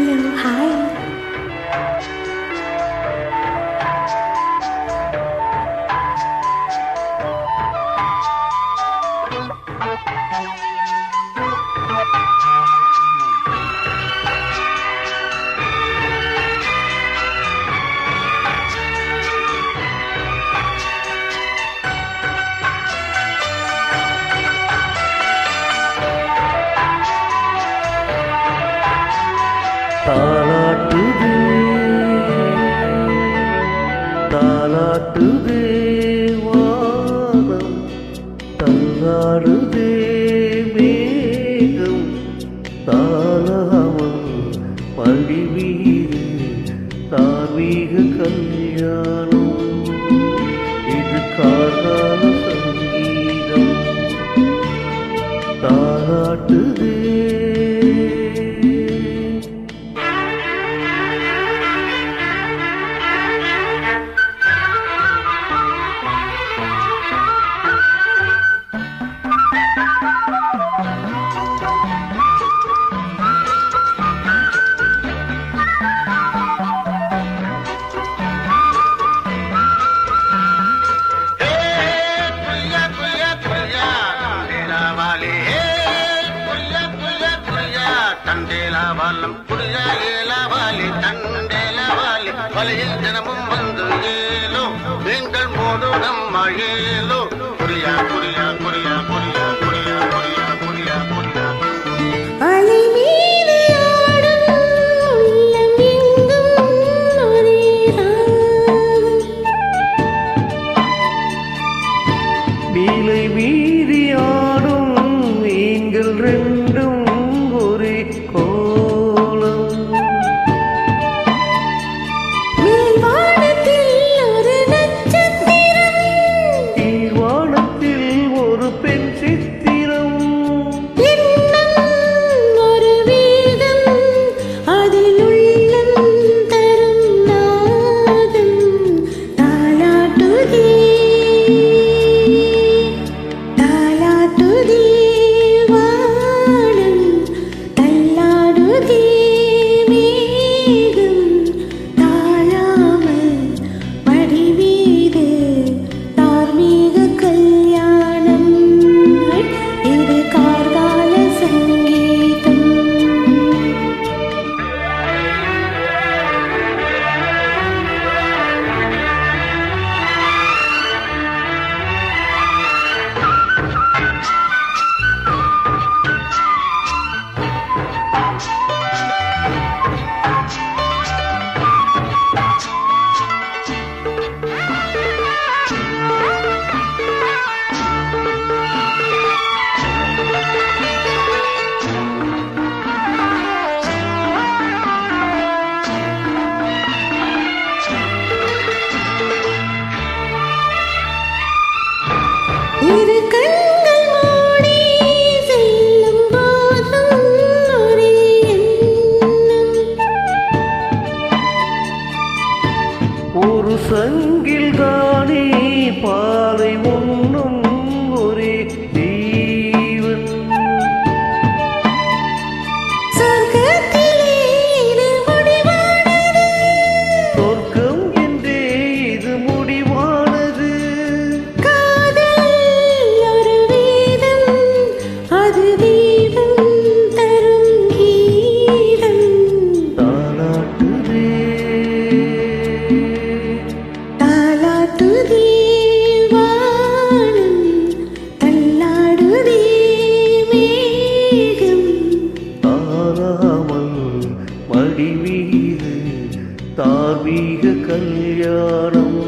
Hello, hi. தாலாட்டுதே தாலாட்டுதே வானம் தள்ளாடுதே மேகம் தாளாமல் மடிவீடு தார்மீக கல்யாணம் இது கார்கால சங்கீதம் தாலாட்டுதே தண்டேலாவாலம் புரியாலேலாவாலி தண்டேலாவாலி வலையில் தினமும் வந்து ஏலோ நீங்கள் மோடு நம்ம ஏலோ புரியா புரியா புரியா புரியா புரியா புரியா புரியா புரியா அலை மீது ஆடும் உள்ளம் எங்கும் ஒரே ராகம். நீலை மீறி ஆடும் நீங்கள் ரெண்டும் ஒரே கோலம் மேல்வானத்தில் ஒரு நட்சத்திரம், கீழ்வானத்தில் ஒரு பெண் சித்திரம் எண்ணம் ஒரு வேகம், அதில் உள்ளம் தரும் நாதம் தாலாட்டுதே தாலாட்டுதே வானம் தள்ளாடுதே மேகம் தாழாமல் வடிவீது தார்மீக கல்யாணம் இது கார்கால சங்கீதம். இரு கண்கள் மூடி செல்லும் போதும் ஒரே எண்ணம். ஒரு சங்கில் தானே பாலை உண்ணும் ஒரே ஜீவன் சொர்க்கத்திலே இது முடிவானது, சொர்க்கம் என்றே இது முடிவானது காதல் ஒரு வேதம், அது தீபம் தரும் கீதம் தாலாட்டுதே தாலாட்டுதே வானம் தள்ளாடுதே மேகம் தாராமல் மடிவீது தார்மீக கல்யாணம்